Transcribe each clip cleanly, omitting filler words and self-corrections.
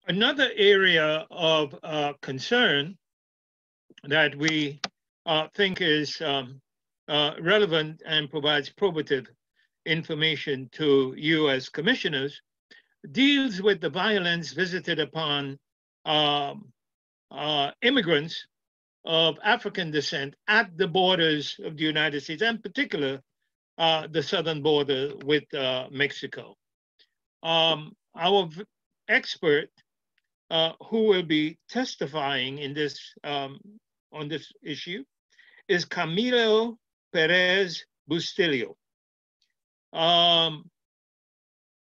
Another area of concern that we think is relevant and provides probative information to you as commissioners deals with the violence visited upon um, immigrants of African descent at the borders of the United States, and in particular, the southern border with Mexico. Our expert who will be testifying in this on this issue is Camilo Perez-Bustillo.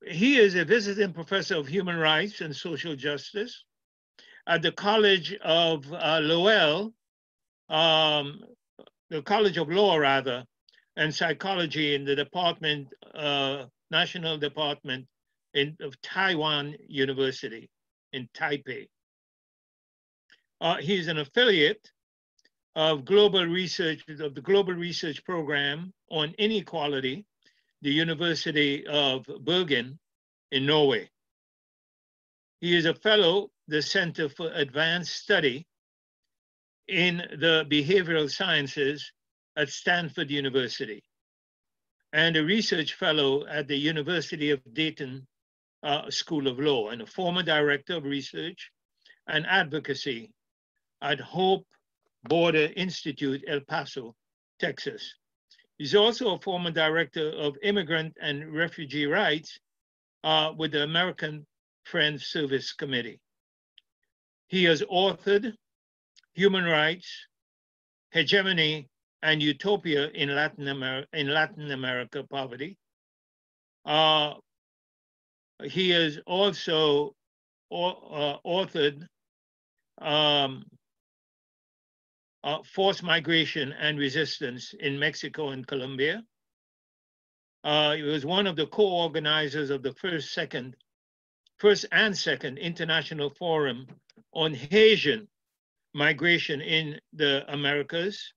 He is a visiting professor of human rights and social justice at the College of the College of Law, rather, and Psychology in the Department, National Department of Taiwan University in Taipei. He's an affiliate of the Global Research Program on Inequality, the University of Bergen in Norway. He is a fellow, the Center for Advanced Study in the Behavioral Sciences at Stanford University, and a research fellow at the University of Dayton School of Law, and a former director of research and advocacy at Hope Border Institute, El Paso, Texas. He's also a former director of immigrant and refugee rights with the American Friends Service Committee. He has authored Human Rights, Hegemony, and Utopia in Latin America Poverty. He has also authored Forced Migration and Resistance in Mexico and Colombia. He was one of the co-organizers of the first and second International Forum on Haitian Migration in the Americas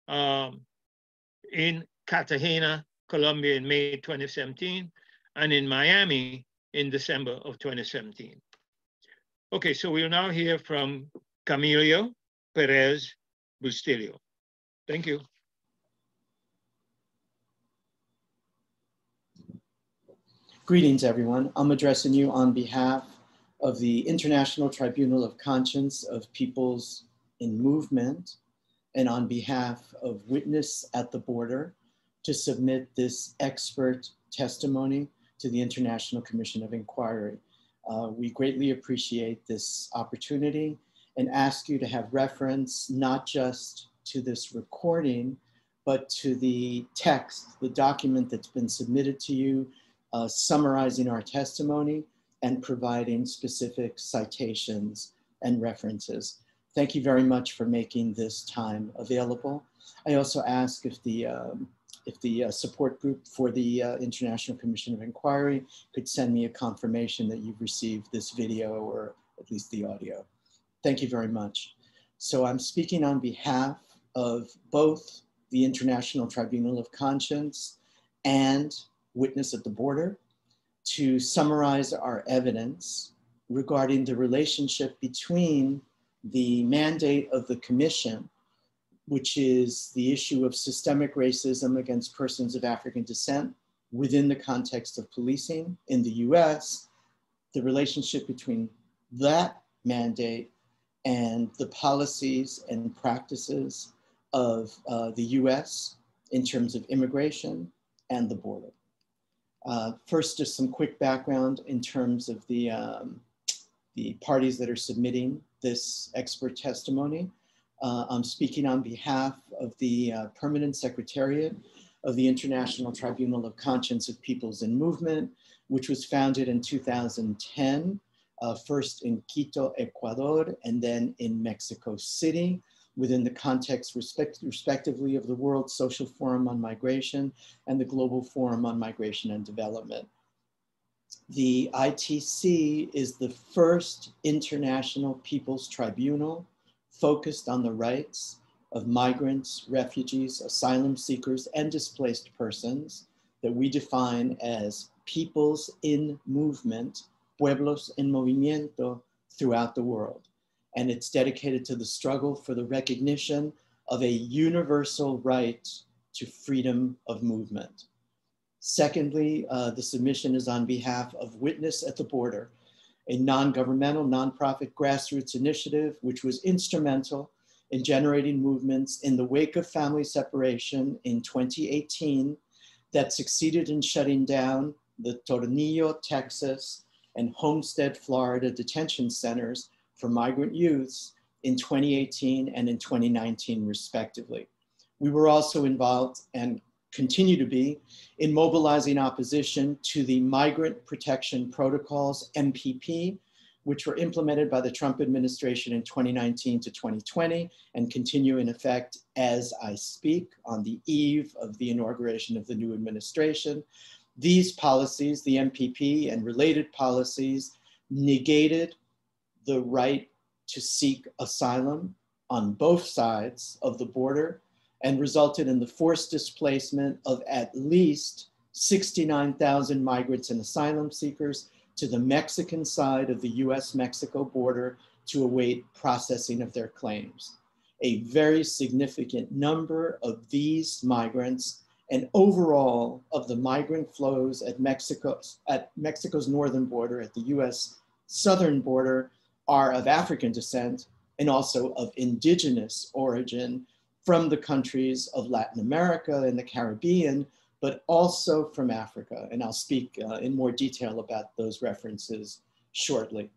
in Cartagena, Colombia in May 2017, and in Miami in December of 2017. Okay, so we'll now hear from Camilo Perez-Bustillo. Thank you. Greetings, everyone. I'm addressing you on behalf of the International Tribunal of Conscience of Peoples in Movement, and on behalf of Witness at the Border, to submit this expert testimony to the International Commission of Inquiry. We greatly appreciate this opportunity and ask you to have reference not just to this recording, but to the text, the document that's been submitted to you, summarizing our testimony and providing specific citations and references. Thank you very much for making this time available. I also ask if the support group for the International Commission of Inquiry could send me a confirmation that you've received this video or at least the audio. Thank you very much. So I'm speaking on behalf of both the International Tribunal of Conscience and Witness at the Border to summarize our evidence regarding the relationship between the mandate of the Commission, which is the issue of systemic racism against persons of African descent within the context of policing in the US, the relationship between that mandate and the policies and practices of the US in terms of immigration and the border. First, just some quick background in terms of the parties that are submitting this expert testimony. I'm speaking on behalf of the Permanent Secretariat of the International Tribunal of Conscience of Peoples in Movement, which was founded in 2010, first in Quito, Ecuador, and then in Mexico City, within the context respectively of the World Social Forum on Migration and the Global Forum on Migration and Development. The ITC is the first international people's tribunal focused on the rights of migrants, refugees, asylum seekers, and displaced persons that we define as peoples in movement, pueblos en movimiento, throughout the world. And it's dedicated to the struggle for the recognition of a universal right to freedom of movement. Secondly, the submission is on behalf of Witness at the Border, a non-governmental, nonprofit grassroots initiative which was instrumental in generating movements in the wake of family separation in 2018 that succeeded in shutting down the Tornillo, Texas, and Homestead, Florida detention centers for migrant youths in 2018 and in 2019, respectively. We were also involved and continue to be in mobilizing opposition to the Migrant Protection Protocols, MPP, which were implemented by the Trump administration in 2019 to 2020 and continue in effect as I speak on the eve of the inauguration of the new administration. These policies, the MPP and related policies, negated the right to seek asylum on both sides of the border and resulted in the forced displacement of at least 69,000 migrants and asylum seekers to the Mexican side of the US-Mexico border to await processing of their claims. A very significant number of these migrants and overall of the migrant flows at Mexico's northern border, at the US southern border, are of African descent and also of indigenous origin from the countries of Latin America and the Caribbean, but also from Africa. And I'll speak in more detail about those references shortly.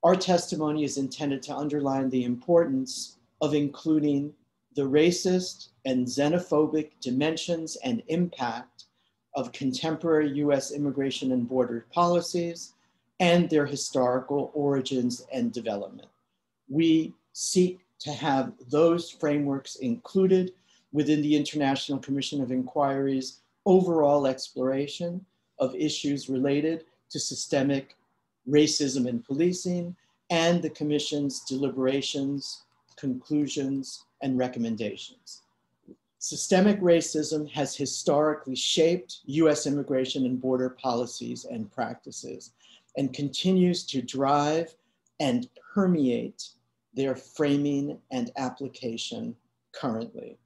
Our testimony is intended to underline the importance of including the racist and xenophobic dimensions and impact of contemporary US immigration and border policies and their historical origins and development. We seek to have those frameworks included within the International Commission of Inquiry's overall exploration of issues related to systemic racism in policing and the Commission's deliberations, conclusions, and recommendations. Systemic racism has historically shaped US immigration and border policies and practices and continues to drive and permeate their framing and application currently.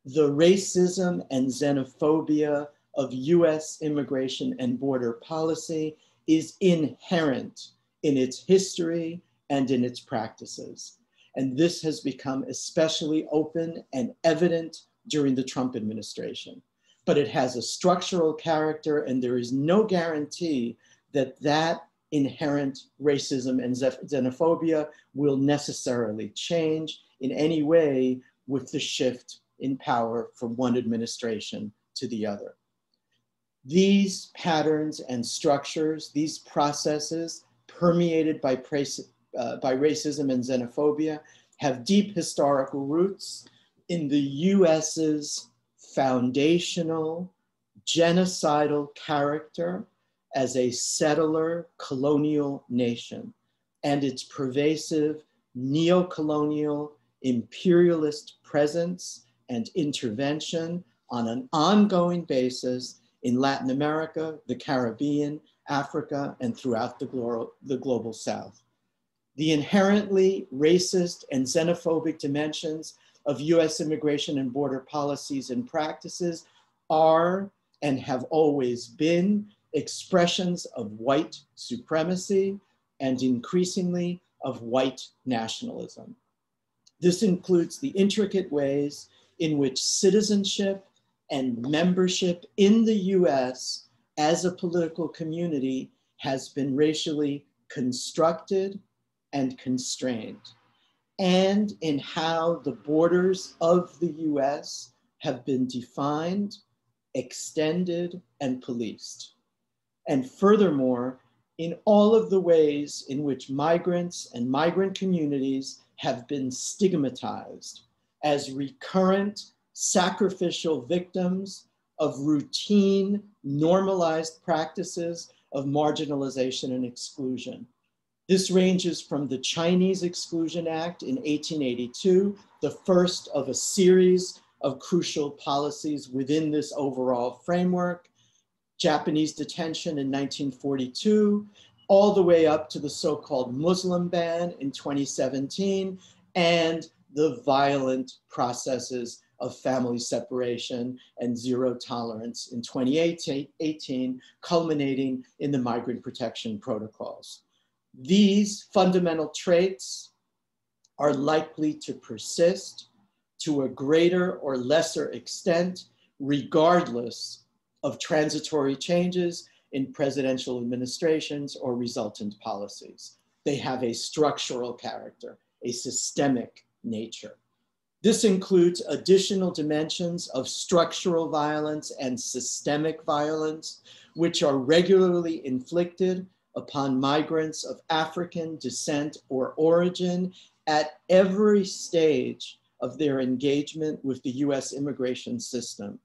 The racism and xenophobia of US immigration and border policy is inherent in its history and in its practices. And this has become especially open and evident during the Trump administration. But it has a structural character, and there is no guarantee that that inherent racism and xenophobia will necessarily change in any way with the shift in power from one administration to the other. These patterns and structures, these processes permeated by racism and xenophobia have deep historical roots in the US's foundational genocidal character as a settler colonial nation and its pervasive neo-colonial imperialist presence and intervention on an ongoing basis in Latin America, the Caribbean, Africa, and throughout the global South. The inherently racist and xenophobic dimensions of US immigration and border policies and practices are and have always been expressions of white supremacy and increasingly of white nationalism. This includes the intricate ways in which citizenship and membership in the US as a political community has been racially constructed and constrained, and in how the borders of the US have been defined, extended, and policed. And furthermore, in all of the ways in which migrants and migrant communities have been stigmatized as recurrent sacrificial victims of routine, normalized practices of marginalization and exclusion. This ranges from the Chinese Exclusion Act in 1882, the first of a series of crucial policies within this overall framework, Japanese detention in 1942, all the way up to the so-called Muslim ban in 2017 and the violent processes of family separation and zero tolerance in 2018, culminating in the migrant protection protocols. These fundamental traits are likely to persist to a greater or lesser extent, regardless of transitory changes in presidential administrations or resultant policies. They have a structural character, a systemic nature. This includes additional dimensions of structural violence and systemic violence, which are regularly inflicted upon migrants of African descent or origin at every stage of their engagement with the US immigration system.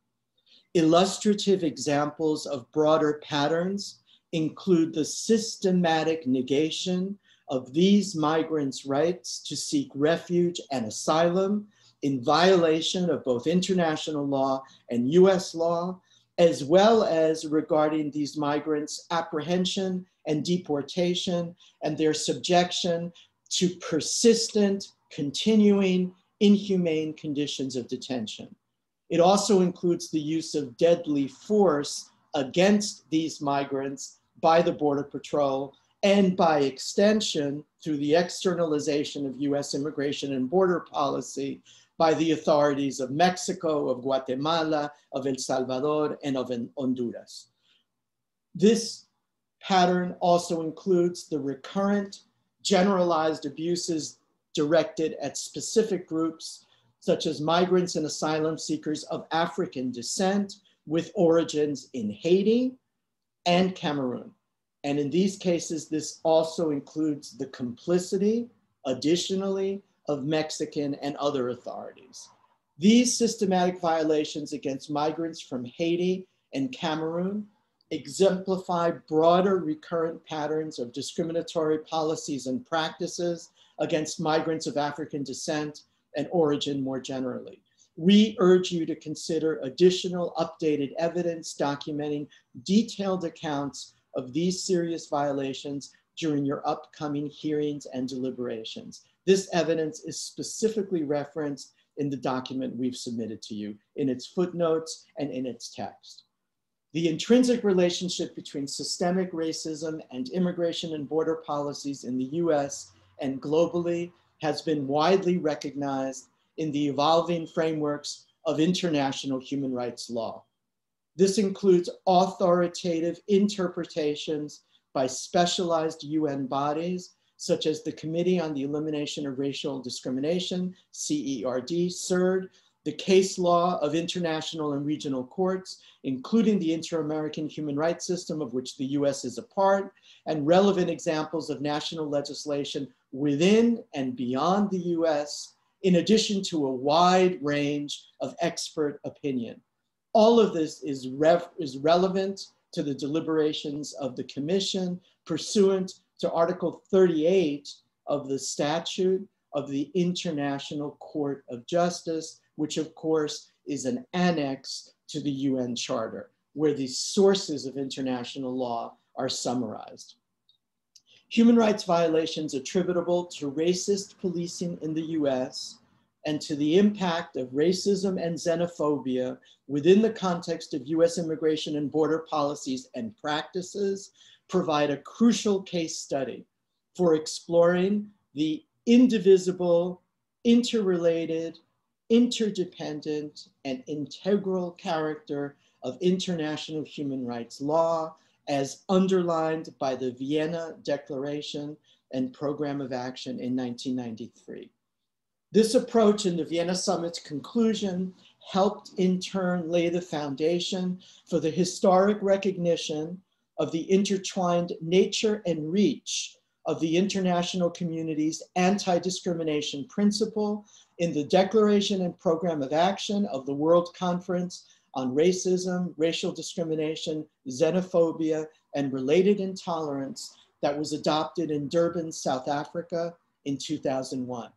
Illustrative examples of broader patterns include the systematic negation of these migrants' rights to seek refuge and asylum in violation of both international law and US law, as well as regarding these migrants' apprehension and deportation and their subjection to persistent, continuing, inhumane conditions of detention. It also includes the use of deadly force against these migrants by the Border Patrol and by extension through the externalization of US immigration and border policy by the authorities of Mexico, of Guatemala, of El Salvador, and of Honduras. This pattern also includes the recurrent generalized abuses directed at specific groups, such as migrants and asylum seekers of African descent with origins in Haiti and Cameroon. And in these cases, this also includes the complicity, additionally, of Mexican and other authorities. These systematic violations against migrants from Haiti and Cameroon exemplify broader recurrent patterns of discriminatory policies and practices against migrants of African descent and origin more generally. We urge you to consider additional updated evidence documenting detailed accounts of these serious violations during your upcoming hearings and deliberations. This evidence is specifically referenced in the document we've submitted to you, in its footnotes and in its text. The intrinsic relationship between systemic racism and immigration and border policies in the US and globally has been widely recognized in the evolving frameworks of international human rights law. This includes authoritative interpretations by specialized UN bodies, such as the Committee on the Elimination of Racial Discrimination, CERD, CERD, the case law of international and regional courts, including the Inter-American Human Rights System, of which the US is a part, and relevant examples of national legislation within and beyond the US, in addition to a wide range of expert opinion. All of this is relevant to the deliberations of the Commission pursuant to Article 38 of the Statute of the International Court of Justice, which of course is an annex to the UN Charter, where the sources of international law are summarized. Human rights violations attributable to racist policing in the US and to the impact of racism and xenophobia within the context of US immigration and border policies and practices provide a crucial case study for exploring the indivisible, interrelated, interdependent, and integral character of international human rights law as underlined by the Vienna Declaration and Program of Action in 1993. This approach in the Vienna Summit's conclusion helped in turn lay the foundation for the historic recognition of the intertwined nature and reach of the international community's anti-discrimination principle in the Declaration and Program of Action of the World Conference on Racism, Racial Discrimination, Xenophobia, and Related Intolerance that was adopted in Durban, South Africa in 2001.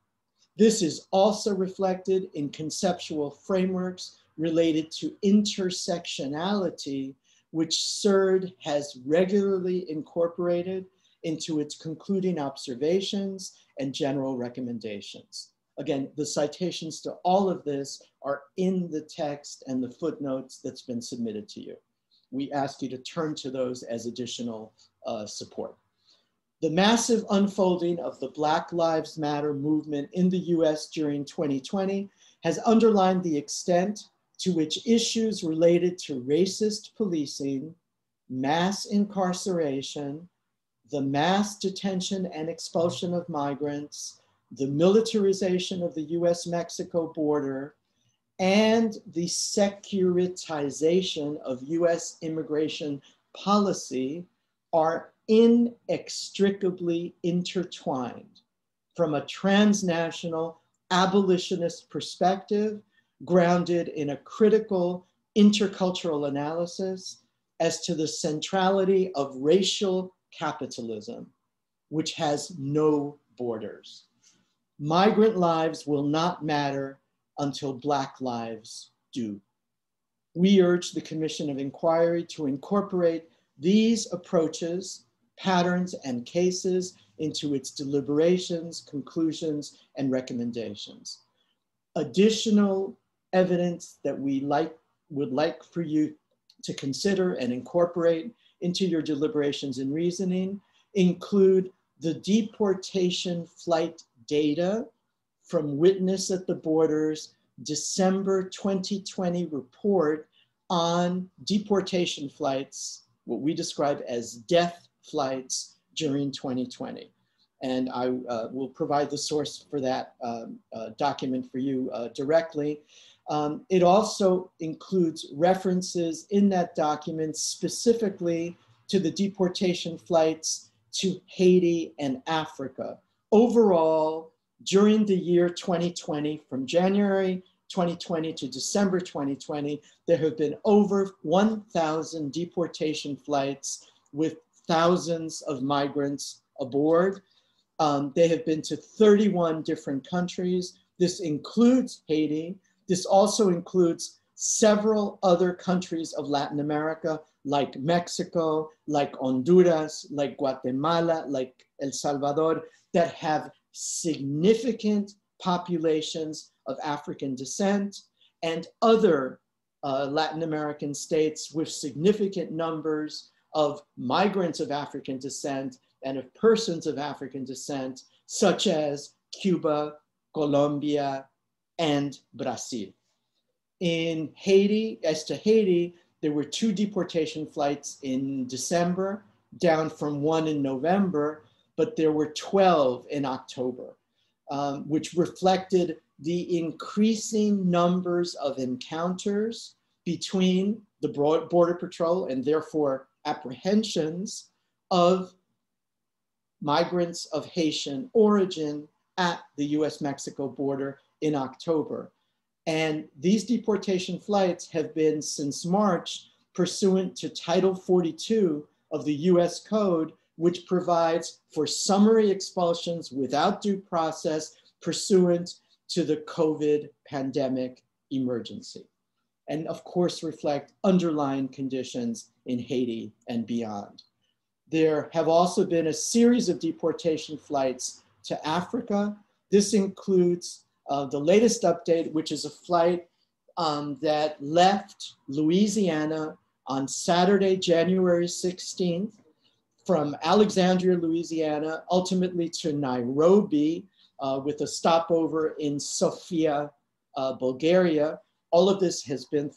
This is also reflected in conceptual frameworks related to intersectionality, which CERD has regularly incorporated into its concluding observations and general recommendations. Again, the citations to all of this are in the text and the footnotes that's been submitted to you. We ask you to turn to those as additional support. The massive unfolding of the Black Lives Matter movement in the US during 2020 has underlined the extent to which issues related to racist policing, mass incarceration, the mass detention and expulsion of migrants, the militarization of the US-Mexico border, and the securitization of US immigration policy are inextricably intertwined from a transnational abolitionist perspective grounded in a critical intercultural analysis as to the centrality of racial capitalism, which has no borders. Migrant lives will not matter until Black lives do. We urge the Commission of Inquiry to incorporate these approaches, patterns, and cases into its deliberations, conclusions, and recommendations. Additional evidence that we would like for you to consider and incorporate into your deliberations and reasoning include the deportation flight data from Witness at the Border's December 2020 report on deportation flights, what we describe as death flights during 2020. And I will provide the source for that document for you directly. It also includes references in that document specifically to the deportation flights to Haiti and Africa. Overall, during the year 2020, from January 2020 to December 2020, there have been over 1,000 deportation flights with thousands of migrants aboard. They have been to 31 different countries. This includes Haiti. This also includes several other countries of Latin America, like Mexico, like Honduras, like Guatemala, like El Salvador, that have significant populations of African descent, and other Latin American states with significant numbers of migrants of African descent and of persons of African descent, such as Cuba, Colombia, and Brazil. In Haiti, as to Haiti, there were 2 deportation flights in December, down from 1 in November, but there were 12 in October, which reflected the increasing numbers of encounters between the Border Patrol and therefore apprehensions of migrants of Haitian origin at the US-Mexico border in October. And these deportation flights have been since March pursuant to Title 42 of the US Code, which provides for summary expulsions without due process pursuant to the COVID pandemic emergency. And of course reflect underlying conditions in Haiti and beyond. There have also been a series of deportation flights to Africa. This includes the latest update, which is a flight that left Louisiana on Saturday, January 16th, from Alexandria, Louisiana, ultimately to Nairobi, with a stopover in Sofia, Bulgaria. All of this has been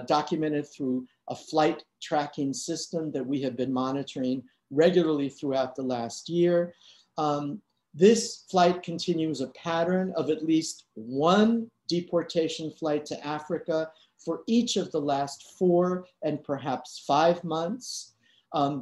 documented through a flight tracking system that we have been monitoring regularly throughout the last year. This flight continues a pattern of at least 1 deportation flight to Africa for each of the last 4 and perhaps 5 months.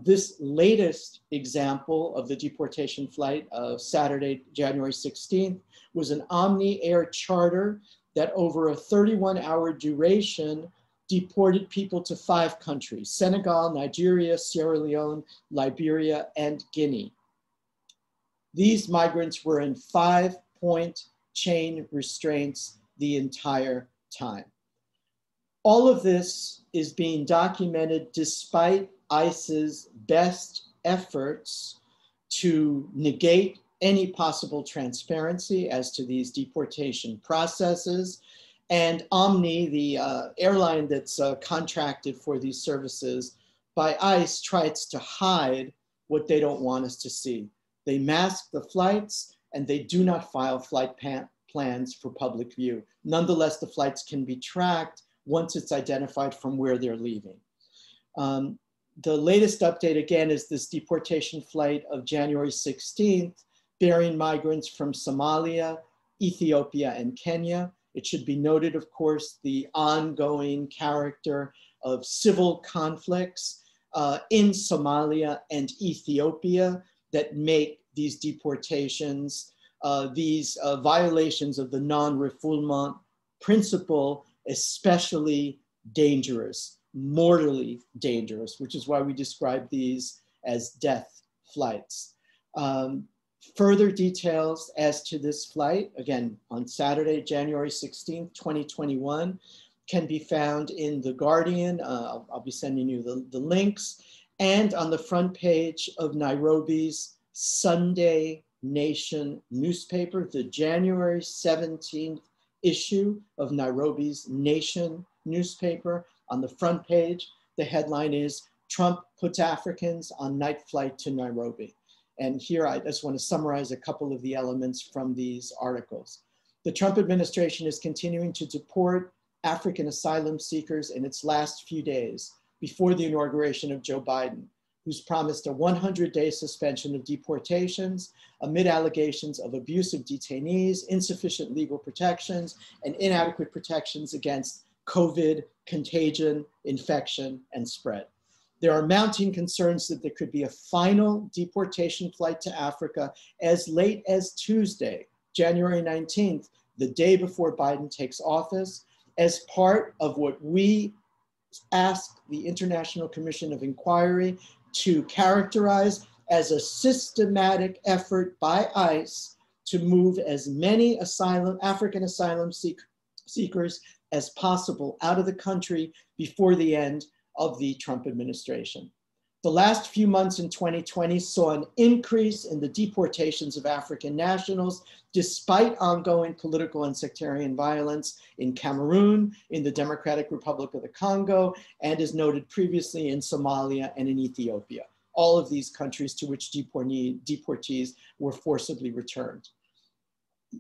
This latest example of the deportation flight of Saturday, January 16th, was an Omni Air charter that over a 31-hour duration deported people to 5 countries: Senegal, Nigeria, Sierra Leone, Liberia, and Guinea. These migrants were in 5-point chain restraints the entire time. All of this is being documented despite ICE's best efforts to negate any possible transparency as to these deportation processes. And Omni, the airline that's contracted for these services by ICE, tries to hide what they don't want us to see. They mask the flights and they do not file flight plans for public view. Nonetheless, the flights can be tracked once it's identified from where they're leaving. The latest update again is this deportation flight of January 16th, bearing migrants from Somalia, Ethiopia, and Kenya. It should be noted, of course, the ongoing character of civil conflicts in Somalia and Ethiopia that make these deportations, these violations of the non-refoulement principle especially dangerous, mortally dangerous, which is why we describe these as death flights. Further details as to this flight, again, on Saturday, January 16th, 2021, can be found in The Guardian. I'll be sending you the links, and on the front page of Nairobi's Sunday Nation newspaper, the January 17th issue of Nairobi's Nation newspaper. On the front page, the headline is, "Trump puts Africans on night flight to Nairobi." And here I just want to summarize a couple of the elements from these articles. The Trump administration is continuing to deport African asylum seekers in its last few days before the inauguration of Joe Biden, who's promised a 100-day suspension of deportations amid allegations of abuse of detainees, insufficient legal protections, and inadequate protections against COVID contagion, infection, and spread. There are mounting concerns that there could be a final deportation flight to Africa as late as Tuesday, January 19th, the day before Biden takes office, as part of what we asked the International Commission of Inquiry to characterize as a systematic effort by ICE to move as many African asylum seekers as possible out of the country before the end of the Trump administration. The last few months in 2020 saw an increase in the deportations of African nationals, despite ongoing political and sectarian violence in Cameroon, in the Democratic Republic of the Congo, and as noted previously in Somalia and in Ethiopia, all of these countries to which deportees were forcibly returned.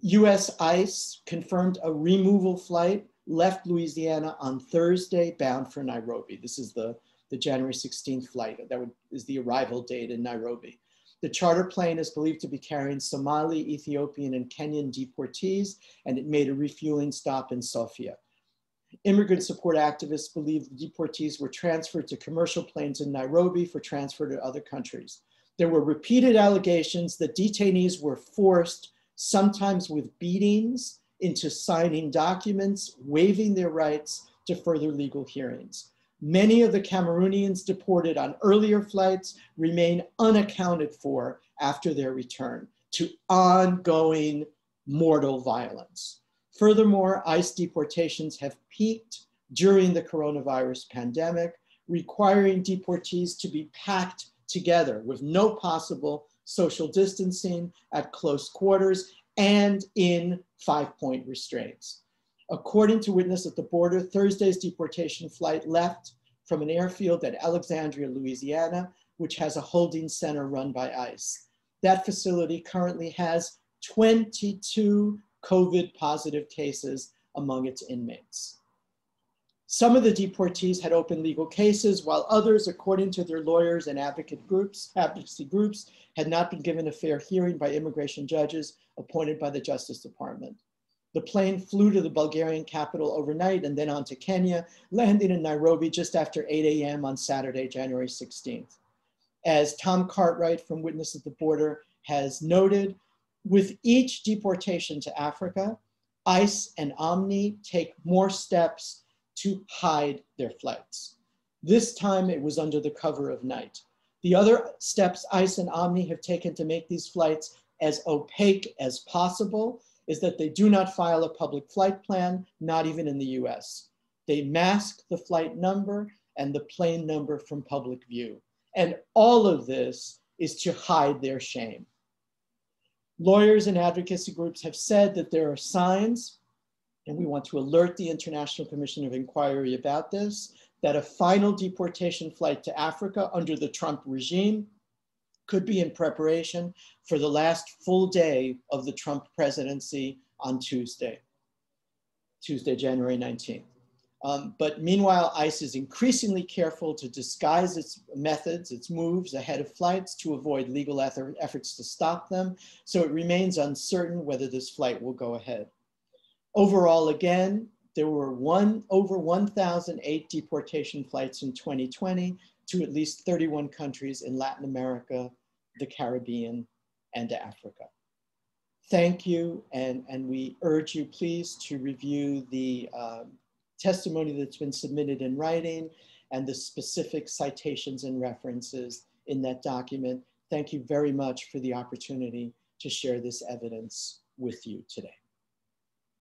US ICE confirmed a removal flight left Louisiana on Thursday, bound for Nairobi. This is the January 16th flight. That is the arrival date in Nairobi. The charter plane is believed to be carrying Somali, Ethiopian, and Kenyan deportees, and it made a refueling stop in Sofia. Immigrant support activists believe the deportees were transferred to commercial planes in Nairobi for transfer to other countries. There were repeated allegations that detainees were forced, sometimes with beatings, into signing documents, waiving their rights to further legal hearings. Many of the Cameroonians deported on earlier flights remain unaccounted for after their return to ongoing mortal violence. Furthermore, ICE deportations have peaked during the coronavirus pandemic, requiring deportees to be packed together with no possible social distancing at close quarters and in 5-point restraints. According to Witness at the Border, Thursday's deportation flight left from an airfield at Alexandria, Louisiana, which has a holding center run by ICE. That facility currently has 22 COVID positive cases among its inmates. Some of the deportees had open legal cases, while others, according to their lawyers and advocacy groups, had not been given a fair hearing by immigration judges appointed by the Justice Department. The plane flew to the Bulgarian capital overnight and then on to Kenya, landing in Nairobi just after 8 a.m. on Saturday, January 16th. As Tom Cartwright from Witness at the Border has noted, with each deportation to Africa, ICE and Omni take more steps to hide their flights. This time it was under the cover of night. The other steps ICE and Omni have taken to make these flights as opaque as possible is that they do not file a public flight plan, not even in the US. They mask the flight number and the plane number from public view. And all of this is to hide their shame. Lawyers and advocacy groups have said that there are signs, and we want to alert the International Commission of Inquiry about this, that a final deportation flight to Africa under the Trump regime could be in preparation for the last full day of the Trump presidency on Tuesday, January 19th. But meanwhile, ICE is increasingly careful to disguise its methods, its moves ahead of flights to avoid legal efforts to stop them. So it remains uncertain whether this flight will go ahead. Overall, again, there were over 1,008 deportation flights in 2020 to at least 31 countries in Latin America, the Caribbean, and Africa. Thank you, and we urge you please to review the testimony that's been submitted in writing and the specific citations and references in that document. Thank you very much for the opportunity to share this evidence with you today.